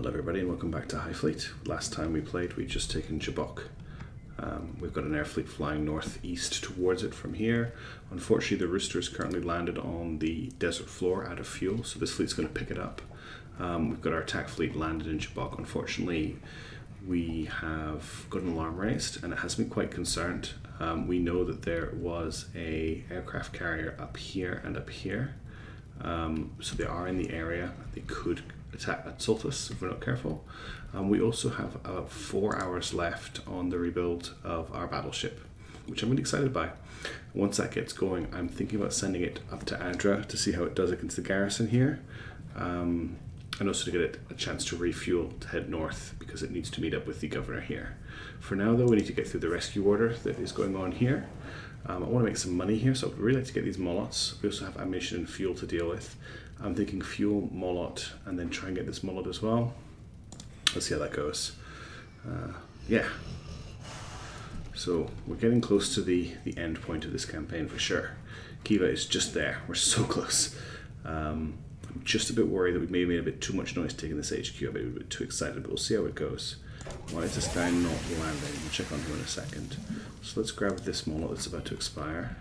Hello everybody and welcome back to Highfleet. Last time we played we'd just taken Jabok. We've got an air fleet flying northeast towards it from here. Unfortunately the rooster is currently landed on the desert floor out of fuel, so this fleet's going to pick it up. We've got our attack fleet landed in Jabok. Unfortunately we have got an alarm raised and it has me quite concerned. We know that there was a aircraft carrier up here and up here. So they are in the area. They could assault us if we're not careful. We also have 4 hours left on the rebuild of our battleship, which I'm really excited by. Once that gets going, I'm thinking about sending it up to Adra to see how it does against the garrison here, and also to get it a chance to refuel to head north because it needs to meet up with the governor here. For now though, we need to get through the rescue order that is going on here. I want to make some money here, so I'd really like to get these molots. We also have ammunition and fuel to deal with. I'm thinking fuel, molot, and then try and get this molot as well. Let's see how that goes. Yeah. So we're getting close to the end point of this campaign for sure. Khiva is just there. We're so close. I'm just a bit worried that we may have made a bit too much noise taking this HQ. I may be a bit too excited, but we'll see how it goes. Why is this guy not landing? We'll check on him in a second. So let's grab this molot that's about to expire.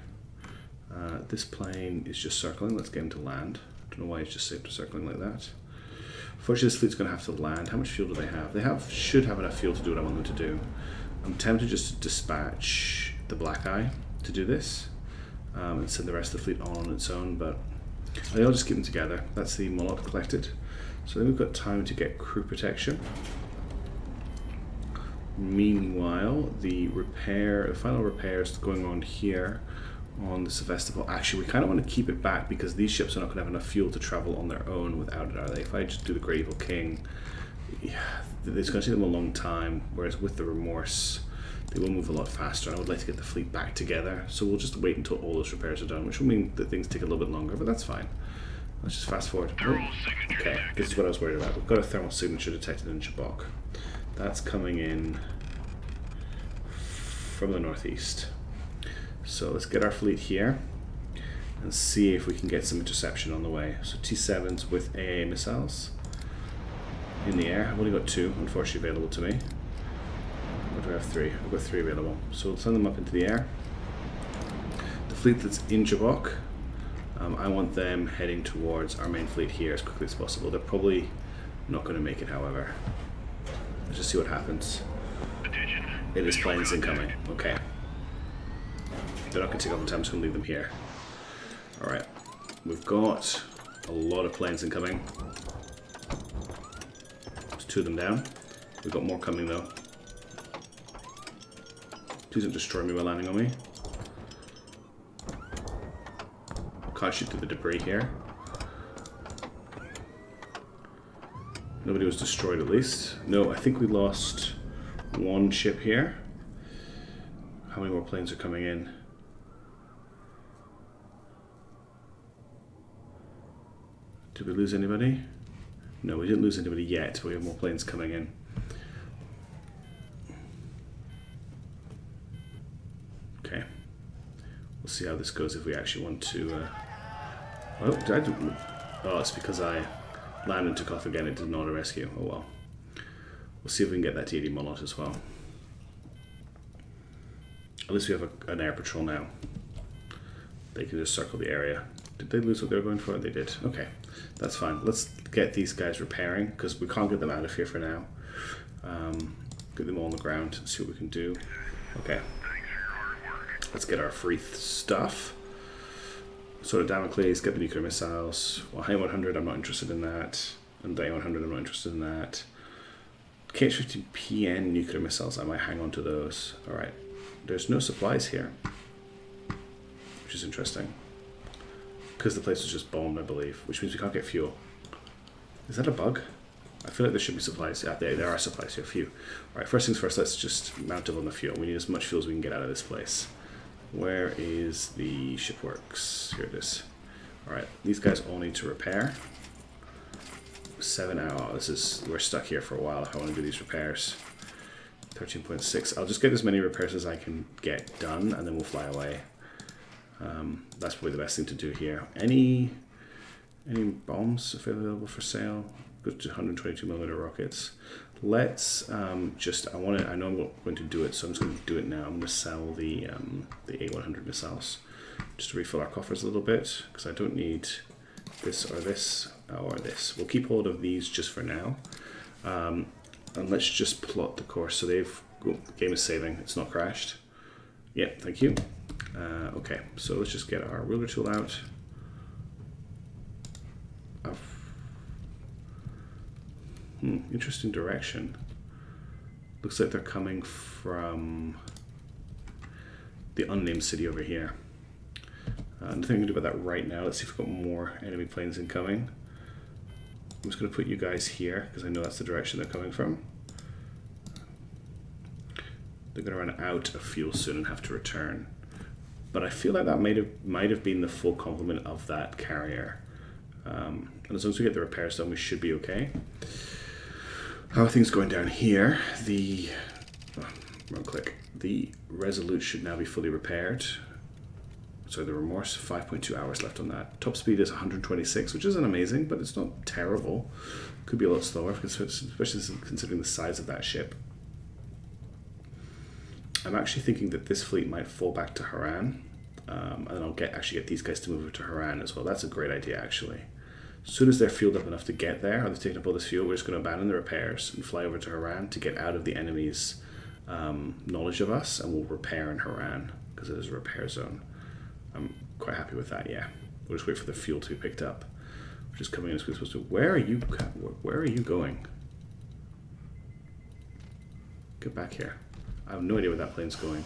This plane is just circling. Let's get him to land. I don't know why he's just circling like that. Unfortunately, this fleet's going to have to land. How much fuel do they have? They should have enough fuel to do what I want them to do. I'm tempted just to dispatch the Black Eye to do this and send the rest of the fleet on its own, but I'll just keep them together. That's the molot collected. So then we've got time to get crew protection. Meanwhile, the final repairs going on here on the Sevastopol. Actually, we kind of want to keep it back because these ships are not going to have enough fuel to travel on their own without it, are they? If I just do the Great Evil King, yeah, it's going to take them a long time, whereas with the Remorse, they will move a lot faster, and I would like to get the fleet back together. So we'll just wait until all those repairs are done, which will mean that things take a little bit longer, but that's fine. Let's just fast forward. Oh, okay, this is what I was worried about. We've got a thermal signature detected in Jabok. That's coming in from the northeast. So let's get our fleet here and see if we can get some interception on the way. So T7s with AA missiles in the air. I've only got 2, unfortunately, available to me. What do I have? 3? I've got 3 available. So we'll send them up into the air. The fleet that's in Jabok, I want them heading towards our main fleet here as quickly as possible. They're probably not going to make it, however. Let's just see what happens. It is planes incoming. Okay. They're not going to take all the time, so I'm going to leave them here. Alright. We've got a lot of planes incoming. There's 2 of them down. We've got more coming though. Please don't destroy me while landing on me. Can't shoot through the debris here. Nobody was destroyed at least. No, I think we lost 1 ship here. How many more planes are coming in? Did we lose anybody? No, we didn't lose anybody yet, but we have more planes coming in. Okay. We'll see how this goes if we actually want to... Oh, it's because I landed and took off again. It did not auto rescue. Oh well. We'll see if we can get that TD molot as well. At least we have an air patrol now. They can just circle the area. Did they lose what they were going for? They did. Okay, that's fine. Let's get these guys repairing because we can't get them out of here for now. Get them all on the ground and see what we can do. Okay. Let's get our free stuff. Sword of Damocles, get the nuclear missiles. Well, Hi-100, I'm not interested in that. And the A-100, I'm not interested in that. KH-15PN nuclear missiles, I might hang on to those. Alright. There's no supplies here, which is interesting. Because the place was just bombed, I believe, which means we can't get fuel. Is that a bug? I feel like there should be supplies. Yeah, there are supplies here, a few. Alright, first things first, let's just mount up on the fuel. We need as much fuel as we can get out of this place. Where is the shipworks? Here it is. Alright, these guys all need to repair. 7 hours. We're stuck here for a while if I want to do these repairs. 13.6. I'll just get as many repairs as I can get done and then we'll fly away. That's probably the best thing to do here. Any bombs available for sale? Goes to 122mm rockets. Let's I know I'm not going to do it, so I'm just going to do it now. I'm going to sell the A100 missiles just to refill our coffers a little bit, because I don't need this or this or this. We'll keep hold of these just for now. And let's just plot the course. So the game is saving. It's not crashed. Yeah, thank you. Okay, so let's just get our ruler tool out. Interesting direction. Looks like they're coming from the unnamed city over here. Nothing I can do about that right now. Let's see if we've got more enemy planes incoming. I'm just going to put you guys here because I know that's the direction they're coming from. They're going to run out of fuel soon and have to return. But I feel like that might have been the full complement of that carrier. And as long as we get the repairs done, we should be okay. How are things going down here? Wrong click. The Resolute should now be fully repaired. Sorry, the Remorse, 5.2 hours left on that. Top speed is 126, which isn't amazing, but it's not terrible. Could be a lot slower, especially considering the size of that ship. I'm actually thinking that this fleet might fall back to Haran, and then I'll actually get these guys to move over to Haran as well. That's a great idea, actually. As soon as they're fueled up enough to get there, or they've taken up all this fuel, we're just going to abandon the repairs and fly over to Haran to get out of the enemy's knowledge of us, and we'll repair in Haran, because it is a repair zone. I'm quite happy with that, yeah. We'll just wait for the fuel to be picked up, which is coming in as we're supposed to. Where are you going? Get back here. I have no idea where that plane's going.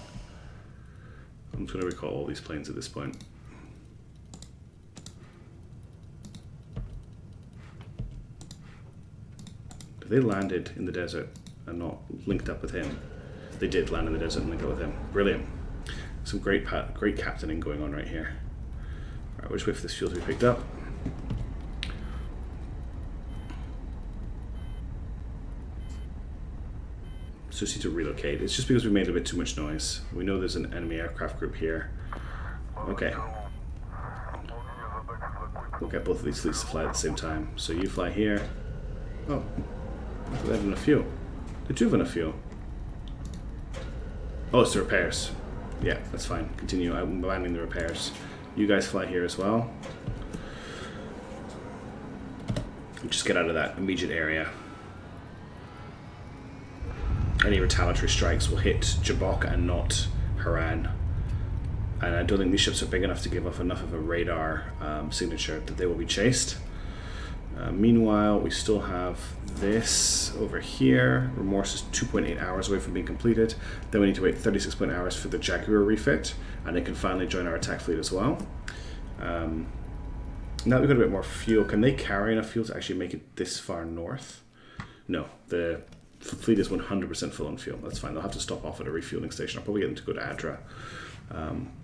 I'm just going to recall all these planes at this point. They landed in the desert and not linked up with him. They did land in the desert and link up with him. Brilliant. Some great captaining going on right here. Alright, we'll just wait for this fuel to be picked up. So just need to relocate. It's just because we made a bit too much noise. We know there's an enemy aircraft group here. Okay. We'll get both of these fleets to fly at the same time. So you fly here. Oh. They have enough fuel. They do have enough fuel. Oh, it's the repairs. Yeah, that's fine. Continue. I'm abandoning the repairs. You guys fly here as well. Just get out of that immediate area. Any retaliatory strikes will hit Jabok and not Haran. And I don't think these ships are big enough to give off enough of a radar signature that they will be chased. Meanwhile, we still have this over here. Remorse is 2.8 hours away from being completed. Then we need to wait 36 hours for the Jaguar refit, and it can finally join our attack fleet as well. Now that we've got a bit more fuel, can they carry enough fuel to actually make it this far north? No, the fleet is 100% full on fuel. That's fine. They'll have to stop off at a refueling station. I'll probably get them to go to Adra.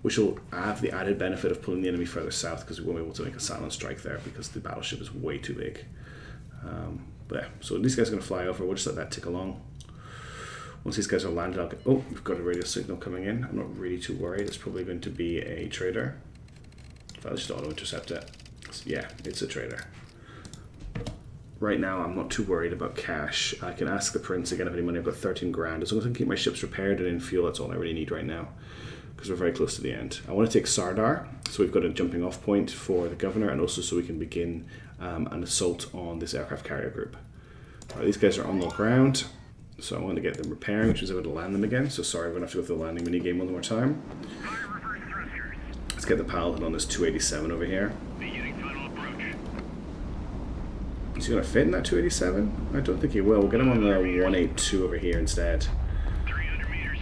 Which will have the added benefit of pulling the enemy further south, because we won't be able to make a silent strike there because the battleship is way too big. But yeah, so these guys are going to fly over. We'll just let that tick along. Once these guys are landed, I'll get... Oh, we've got a radio signal coming in. I'm not really too worried. It's probably going to be a trader. If I just auto-intercept it. Yeah, it's a trader. Right now, I'm not too worried about cash. I can ask the prince again if any money. I've got 13 grand. As long as I can keep my ships repaired and in fuel, that's all I really need right now, because we're very close to the end. I want to take Sardar, so we've got a jumping off point for the governor, and also so we can begin an assault on this aircraft carrier group. These guys are on the ground, so I want to get them repairing, which is able to land them again. So sorry, we're going to have to go through the landing minigame one more time. Let's get the Paladin on this 287 over here. Is he going to fit in that 287? I don't think he will. We'll get him on the 182 over here instead. 300 meters.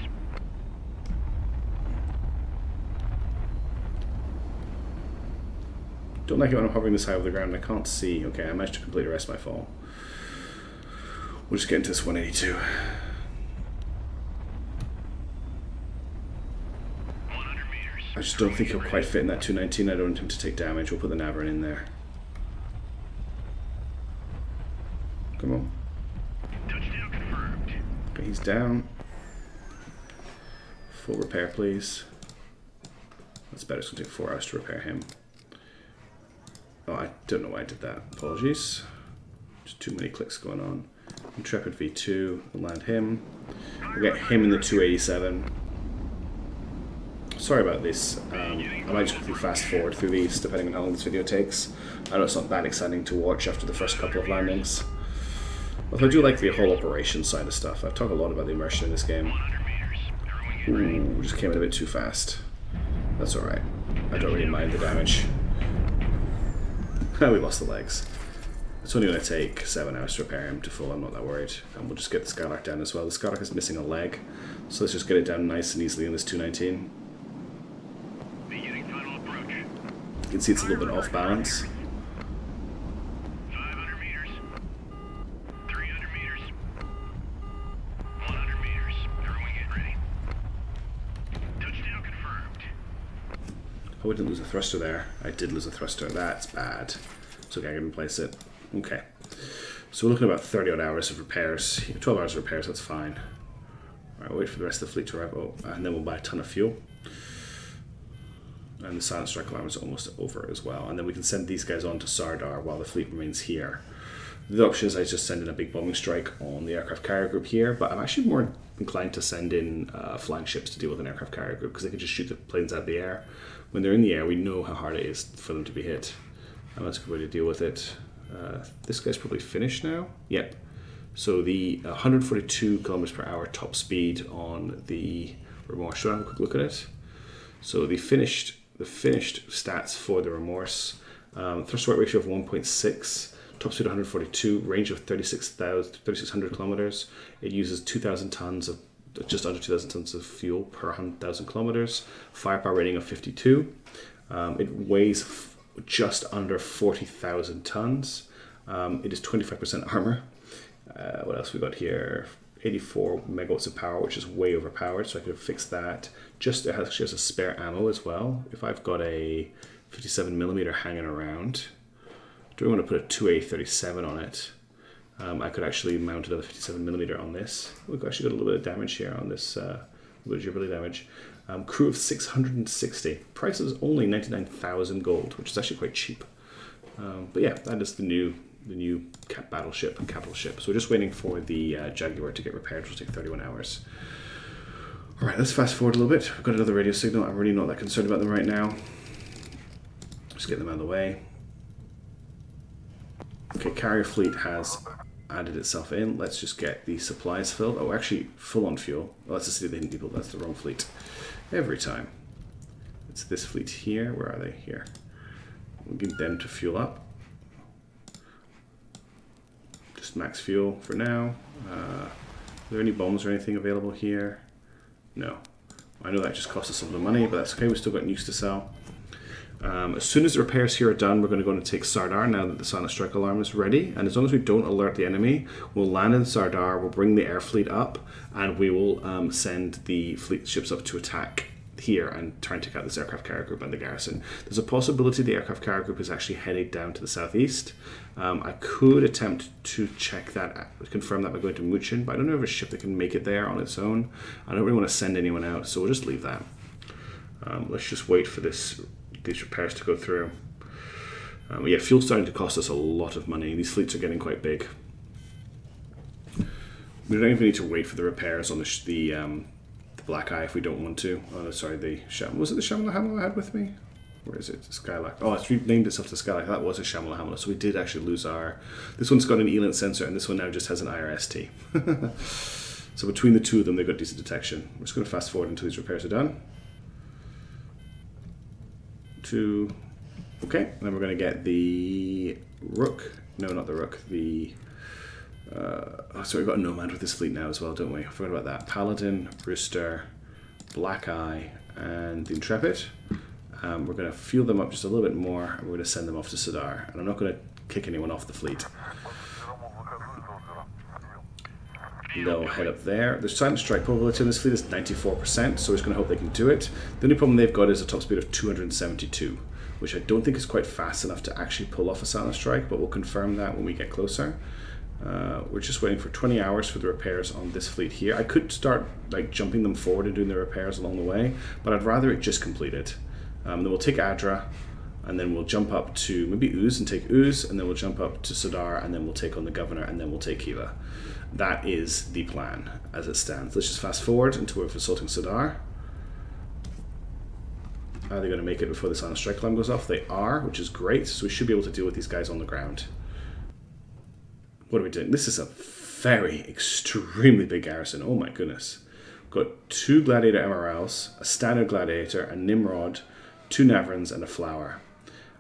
Don't like it when I'm hovering this high over the ground and I can't see. Okay, I managed to complete the rest of my fall. We'll just get into this 182. 100 meters. I just don't think he'll quite fit in that 219. I don't want him to take damage. We'll put the Navarin in there. Come on. Touchdown confirmed. Okay, he's down. Full repair, please. That's better. It's going to take 4 hours to repair him. Oh, I don't know why I did that. Apologies. Just too many clicks going on. Intrepid V2, we'll land him. We'll get him in the 287. Sorry about this. I might just quickly fast forward through these depending on how long this video takes. I know it's not that exciting to watch after the first couple of landings. Although I do like the whole operation side of stuff. I've talked a lot about the immersion in this game. Ooh, just came in a bit too fast. That's alright. I don't really mind the damage. We lost the legs. It's only going to take 7 hours to repair him to full, I'm not that worried. And we'll just get the Skylark down as well. The Skylark is missing a leg, so let's just get it down nice and easily in this 219. Beginning final approach. You can see it's a little bit off balance. 500 meters. 300 meters. 100 meters. Everyone get ready. Touchdown confirmed. I wouldn't lose a thruster there. I did lose a thruster. That's bad. So okay, I can replace it. Okay. So we're looking at about 30 odd hours of repairs. 12 hours of repairs, that's fine. Alright, wait for the rest of the fleet to arrive. Oh, and then we'll buy a ton of fuel. And the silent strike alarm is almost over as well. And then we can send these guys on to Sardar while the fleet remains here. The option is I just send in a big bombing strike on the aircraft carrier group here, but I'm actually more inclined to send in flying ships to deal with an aircraft carrier group because they can just shoot the planes out of the air. When they're in the air, we know how hard it is for them to be hit. And that's a good way to deal with it. This guy's probably finished now. Yep. So the 142 kilometers per hour top speed on the Remorse. Should I have a quick look at it? So the finished stats for the Remorse: thrust to weight ratio of 1.6, top speed 142, range of 3,600 kilometers. It uses 2,000 tons of just under 2,000 tons of fuel per 100,000 kilometers. Firepower rating of 52. It weighs just under 40,000 tons. It is 25% armor. What else we got here? 84 megawatts of power, which is way overpowered, so I could have fixed that. It actually has a spare ammo as well. If I've got a 57mm hanging around, do I want to put a 2A37 on it? I could actually mount another 57mm on this. We've actually got a little bit of damage here on this, a little bit of durability damage. Crew of 660. Price is only 99,000 gold, which is actually quite cheap. But yeah, that is the new capital ship. So we're just waiting for the Jaguar to get repaired, which will take 31 hours. All right, let's fast forward a little bit. We've got another radio signal. I'm really not that concerned about them right now. Just get them out of the way. Okay, carrier fleet has added itself in. Let's just get the supplies filled. Oh, actually, full on fuel. Oh, that's the City of the Hidden People. That's the wrong fleet. Every time. It's this fleet here. Where are they? Here. We'll get them to fuel up. Just max fuel for now. Are there any bombs or anything available here? No. I know that just cost us a little money, but that's okay. We've still got news to sell. As soon as the repairs here are done, we're going to go and take Sardar now that the silent strike alarm is ready. And as long as we don't alert the enemy, we'll land in Sardar, we'll bring the air fleet up, and we will send the fleet ships up to attack here and try and take out this aircraft carrier group and the garrison. There's a possibility the aircraft carrier group is actually headed down to the southeast. I could attempt to check that, confirm that by going to Muchin, but I don't know if a ship that can make it there on its own. I don't really want to send anyone out, so we'll just leave that. Let's just wait for these repairs to go through. Yeah, fuel's starting to cost us a lot of money. These fleets are getting quite big. We don't even need to wait for the repairs on the Black Eye if we don't want to. Oh, sorry, was it the Shamala Hamala I had with me? Where is it? The Skylark. Oh, it's renamed itself to Skylark. That was a Shamala Hamala, so we did actually lose our... This one's got an ELINT sensor, and this one now just has an IRST. So between the two of them, they've got decent detection. We're just going to fast forward until these repairs are done. Okay, then we're going to get the Rook. No, not the Rook. The... sorry, we've got a Nomad with this fleet now as well, don't we? I forgot about that. Paladin, Rooster, Black Eye, and the Intrepid. We're going to fuel them up just a little bit more, and we're going to send them off to Sardar. And I'm not going to kick anyone off the fleet. They'll head up there. The silent strike probability on this fleet is 94%, so we're just going to hope they can do it. The only problem they've got is a top speed of 272, which I don't think is quite fast enough to actually pull off a silent strike, but we'll confirm that when we get closer. We're just waiting for 20 hours for the repairs on this fleet here. I could start like jumping them forward and doing the repairs along the way, but I'd rather it just completed. Then we'll take Adra, and then we'll jump up to maybe Ooze and take Ooze, and then we'll jump up to Sadar, and then we'll take on the Governor, and then we'll take Khiva. That is the plan as it stands. Let's just fast forward until we're assaulting Sadar. Are they going to make it before the silent strike alarm goes off? They are, which is great, so we should be able to deal with these guys on the ground. What are we doing? This is a very extremely big garrison. Oh my goodness. We've got 2 Gladiator MRLs, a Standard Gladiator, a Nimrod, 2 Navarons, and a Flower.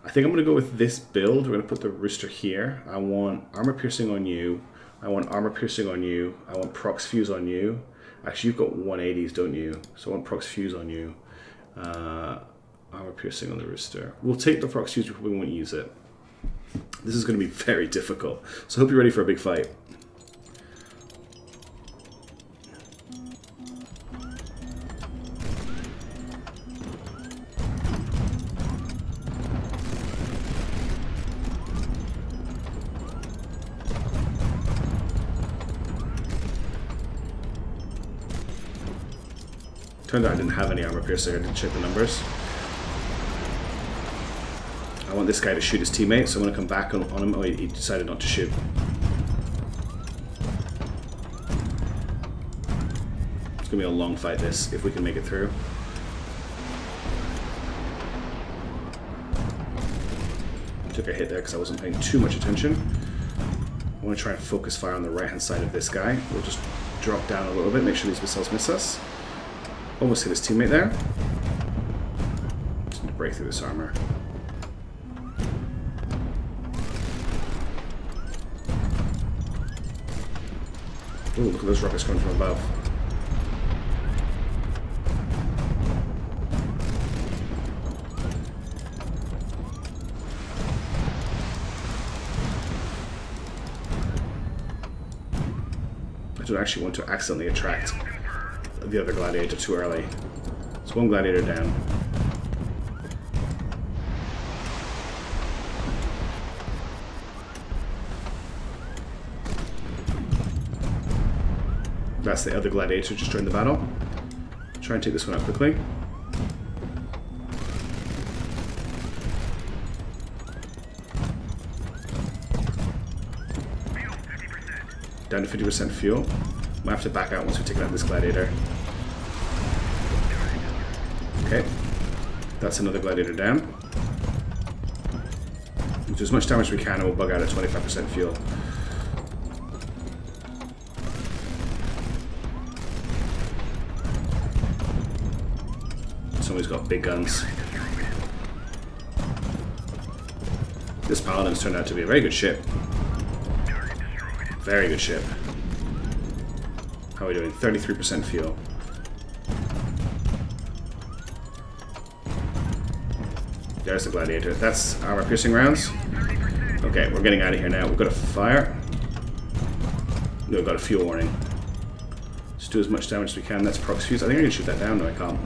I think I'm going to go with this build. We're going to put the Rooster here. I want Armor Piercing on you. I want Armor Piercing on you. I want Prox Fuse on you. Actually, you've got 180s, don't you? So I want Prox Fuse on you. Armor Piercing on the Rooster. We'll take the Prox Fuse, we probably won't use it. This is going to be very difficult. So I hope you're ready for a big fight. Turned out I didn't have any armor piercing, I didn't check the numbers. I want this guy to shoot his teammate, so I'm going to come back on him. Oh, he decided not to shoot. It's going to be a long fight, this, if we can make it through. Took a hit there because I wasn't paying too much attention. I want to try and focus fire on the right-hand side of this guy. We'll just drop down a little bit, make sure these missiles miss us. Almost hit his teammate there. Just need to break through this armor. Ooh, look at those rockets coming from above. I don't actually want to accidentally attract the other gladiator too early. It's 1 gladiator down. That's the other gladiator just joined the battle. Try and take this one out quickly. Down to 50% fuel. Might have to back out once we take out this gladiator. Okay, that's another gladiator down. We'll do as much damage as we can and we'll bug out at 25% fuel. Somebody's got big guns. This Paladin's turned out to be a very good ship. Very good ship. How are we doing? 33% fuel. There's the gladiator. That's armor piercing rounds. Okay, we're getting out of here now. We've got a fire. No, we've got a fuel warning. Just do as much damage as we can. That's Prox Fuse. I think I can shoot that down. No, I can't.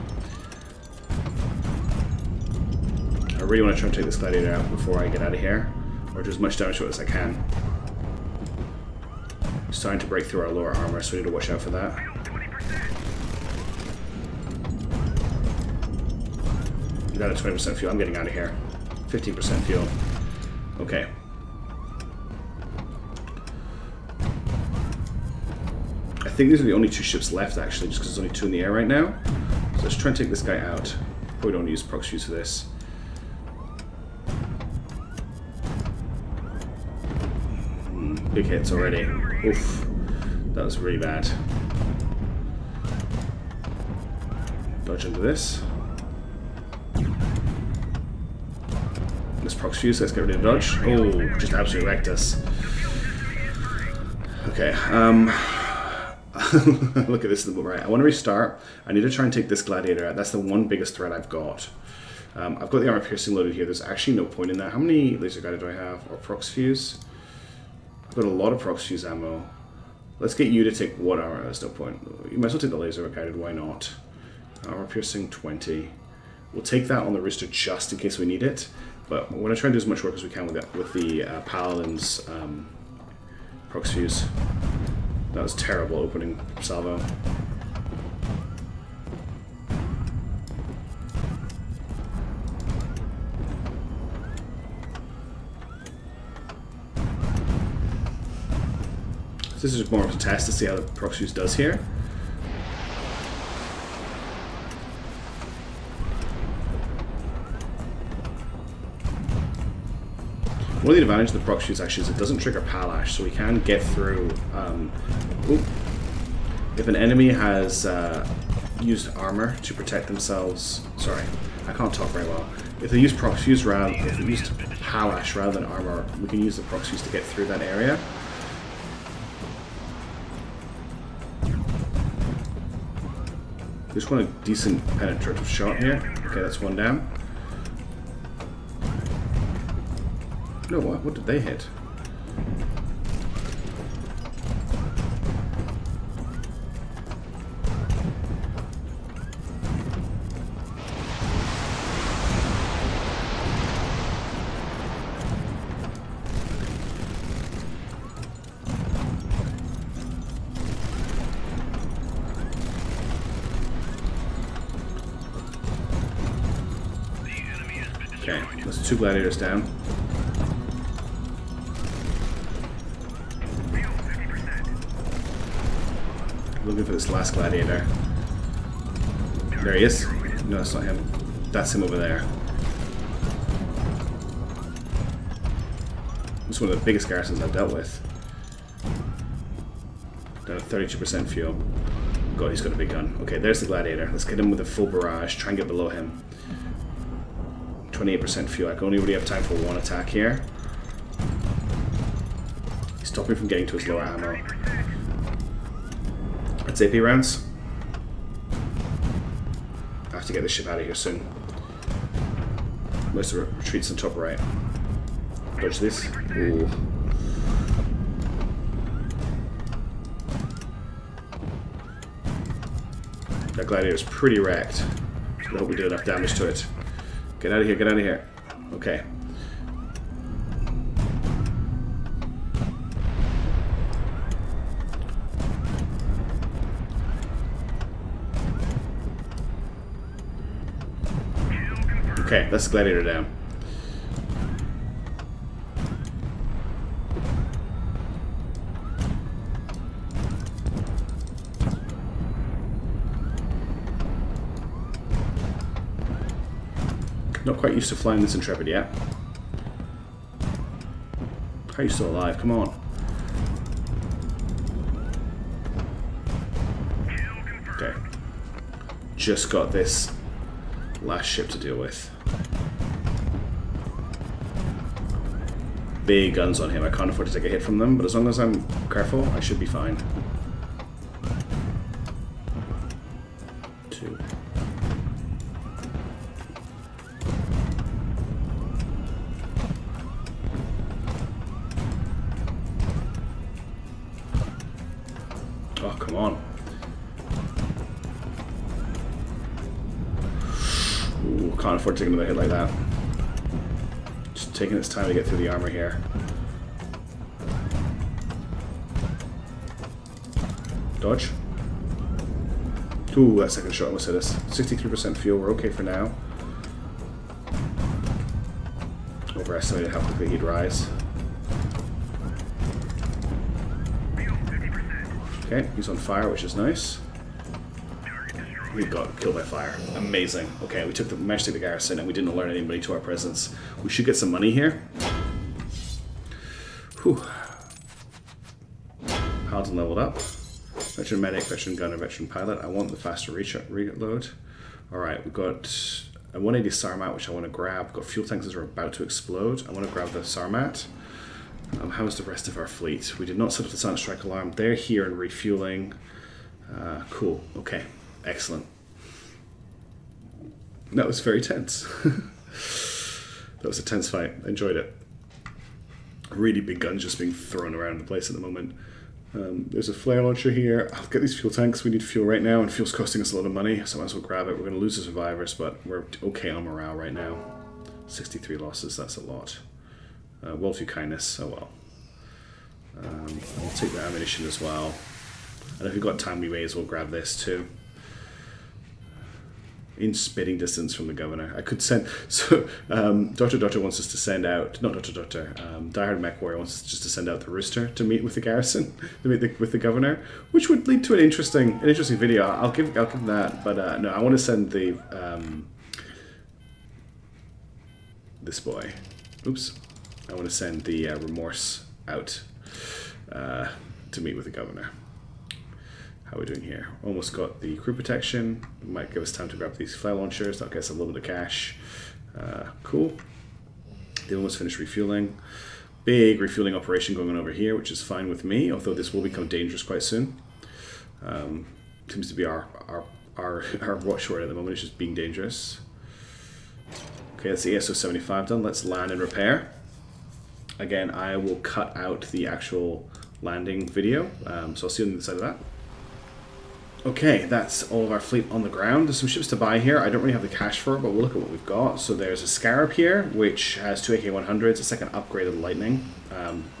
I really want to try and take this gladiator out before I get out of here. Or do as much damage to it as I can. It's starting to break through our lower armor, so we need to watch out for that. Down to 20% fuel. I'm getting out of here. 15% fuel. Okay. I think these are the only 2 ships left, actually, just because there's only 2 in the air right now. So let's try and take this guy out. Probably don't use Prox Fuse for this. Big hits already. Oof. That was really bad. Dodge into this. Let's Prox Fuse, let's get rid of the dodge. Oh, just absolutely wrecked us. Okay, look at this, right, I want to restart. I need to try and take this gladiator out. That's the one biggest threat I've got. I've got the armor piercing loaded here. There's actually no point in that. How many laser guided do I have? Or Prox Fuse? I've got a lot of Prox Fuse ammo. Let's get you to take what armor? There's no point. You might as well take the laser guided, why not? Armor piercing 20. We'll take that on the Rooster just in case we need it. But we're going to try and do as much work as we can with the Paladin's Prox Fuse. That was terrible opening salvo. This is just more of a test to see how the proxy use does here. One of the advantages of the proxy use actually is it doesn't trigger Palash, so we can get through. If an enemy has used armor to protect themselves, sorry, I can't talk very well. If they use proxy use if they used Palash rather than armor, we can use the proxy use to get through that area. Just want a decent penetrative shot here. Okay, that's one down. No, what did they hit? Okay, there's 2 gladiators down. Looking for this last gladiator. There he is. No, that's not him. That's him over there. This is one of the biggest garrisons I've dealt with. Down to 32% fuel. God, he's got a big gun. Okay, there's the gladiator. Let's get him with a full barrage. Try and get below him. 28% fuel. I can only really have time for one attack here. He's stopping me from getting to his lower ammo. That's AP rounds. I have to get this ship out of here soon. Most of the retreats on top right. Dodge this. Ooh. That gladiator is pretty wrecked. I hope we did enough damage to it. Get out of here, get out of here. Okay. Okay, that's the gladiator down. Not quite used to flying this Intrepid yet. How are you still alive? Come on. Okay. Just got this last ship to deal with. Big guns on him. I can't afford to take a hit from them, but as long as I'm careful, I should be fine. 2. Oh, come on. Ooh, can't afford to take another hit like that. Just taking its time to get through the armor here. Dodge. Ooh, that second shot almost hit us. 63% fuel, we're okay for now. Overestimated how quickly he'd rise. Okay, he's on fire, which is nice. We got killed by fire. Amazing. Okay, we managed to take the garrison and we didn't alert anybody to our presence. We should get some money here. Whew. Paladin leveled up. Veteran medic, veteran gunner, veteran pilot. I want the faster reload. Alright, we've got a 180 Sarmat, which I want to grab. We've got fuel tanks that are about to explode. I want to grab the Sarmat. How's the rest of our fleet? We did not set up the silent strike alarm. They're here and refueling. Cool. Okay. Excellent. That was very tense. That was a tense fight. I enjoyed it. Really big guns just being thrown around the place at the moment. There's a flare launcher here. I'll get these fuel tanks. We need fuel right now, and fuel's costing us a lot of money, so I might as well grab it. We're going to lose the survivors, but we're okay on morale right now. 63 losses, that's a lot. Well, few kindness, oh well. I'll take the ammunition as well. And if we've got time, we may as well grab this too. in spitting distance from the governor. I could send, so Dr. wants us to send out, not Dr. Diehard Mech Warrior wants us just to send out the Rooster to meet with the garrison, to meet with the governor, which would lead to an interesting video. I'll give them that, but no, I want to send the, this boy, oops, I want to send the Remorse out to meet with the governor. How are we doing here? Almost got the crew protection. Might give us time to grab these flare launchers. That'll get us a little bit of cash. Cool. They almost finished refueling. Big refueling operation going on over here, which is fine with me, although this will become dangerous quite soon. Seems to be our watchword at the moment. It's just being dangerous. Okay, that's the ASO-75 done. Let's land and repair. Again, I will cut out the actual landing video, so I'll see you on the other side of that. Okay, that's all of our fleet on the ground. There's some ships to buy here. I don't really have the cash for it, but we'll look at what we've got. So there's a Scarab here, which has 2 AK-100s, a second upgrade of the Lightning.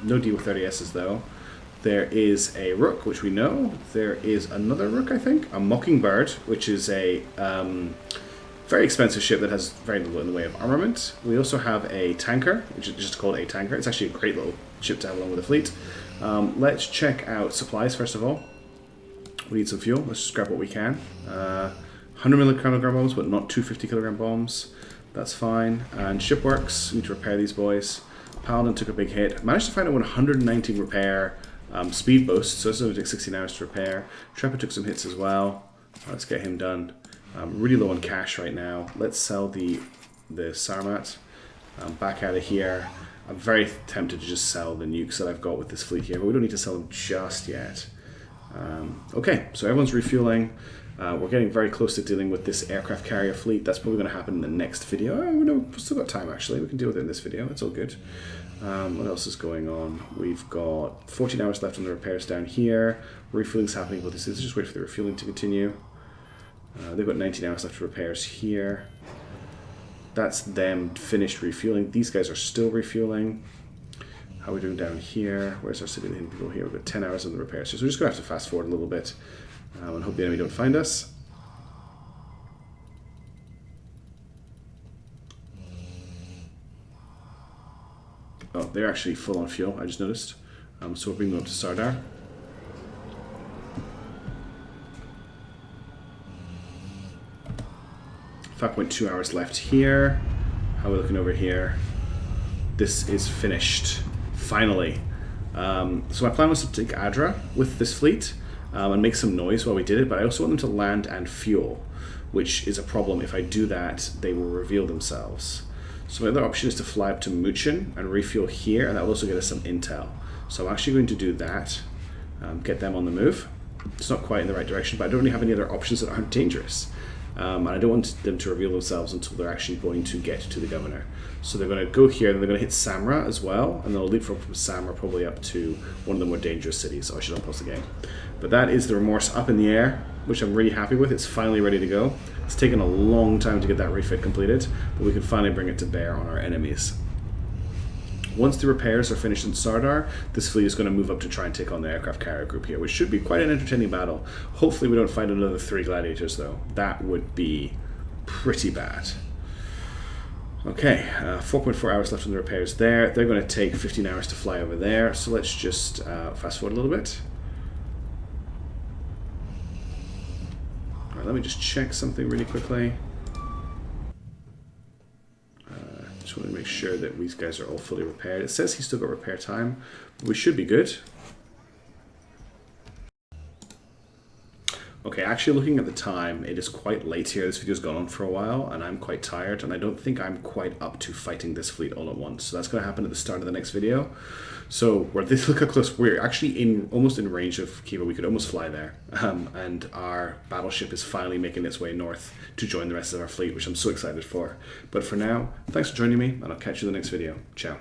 No deal with 30Ss though. There is a Rook, which we know. There is another Rook, I think. A Mockingbird, which is a very expensive ship that has very little in the way of armament. We also have a tanker, which is just called a tanker. It's actually a great little ship to have along with the fleet. Let's check out supplies first of all. We need some fuel. Let's just grab what we can. 100 kilogram bombs, but not 250 kilogram bombs. That's fine. And shipworks. We need to repair these boys. Paladin took a big hit. Managed to find out 119 repair speed boost, so this is going to take 16 hours to repair. Trapper took some hits as well. Let's get him done. Really low on cash right now. Let's sell the Sarmat. Back out of here. I'm very tempted to just sell the nukes that I've got with this fleet here, but we don't need to sell them just yet. Okay, so everyone's refueling. We're getting very close to dealing with this aircraft carrier fleet. That's probably going to happen in the next video. Oh, no, we've still got time actually. We can deal with it in this video. It's all good. What else is going on? We've got 14 hours left on the repairs down here. Refueling's happening, but this is just wait for the refueling to continue. They've got 19 hours left for repairs here. That's them finished refueling. These guys are still refueling. How are we doing down here? Where's our civilian people here? We've got 10 hours on the repairs. So we're just going to have to fast forward a little bit and hope the enemy don't find us. Oh, they're actually full on fuel, I just noticed. So we'll bring them up to Sardar. .2 hours left here. How are we looking over here? This is finished. Finally. So my plan was to take Adra with this fleet and make some noise while we did it, but I also want them to land and fuel, which is a problem. If I do that, they will reveal themselves. So my other option is to fly up to Muchin and refuel here, and that will also get us some intel. So I'm actually going to do that, get them on the move. It's not quite in the right direction, but I don't really have any other options that aren't dangerous. And I don't want them to reveal themselves until they're actually going to get to the governor. So they're going to go here, then they're going to hit Samra as well, and they'll leapfrog from Samra probably up to one of the more dangerous cities. So I should unpause the game. But that is the Remorse up in the air, which I'm really happy with. It's finally ready to go. It's taken a long time to get that refit completed, but we can finally bring it to bear on our enemies. Once the repairs are finished in Sardar, this fleet is going to move up to try and take on the aircraft carrier group here, which should be quite an entertaining battle. Hopefully we don't find another 3 gladiators though. That would be pretty bad. Okay, 4.4 hours left on the repairs there. They're going to take 15 hours to fly over there, so let's just fast forward a little bit. Alright, let me just check something really quickly. Just want to make sure that these guys are all fully repaired. It says he's still got repair time, but we should be good. Okay, actually looking at the time, it is quite late here. This video's gone on for a while, and I'm quite tired, and I don't think I'm quite up to fighting this fleet all at once. So that's going to happen at the start of the next video. So look how close we're actually almost in range of Khiva. We could almost fly there, and our battleship is finally making its way north to join the rest of our fleet, which I'm so excited for. But for now, thanks for joining me, and I'll catch you in the next video. Ciao.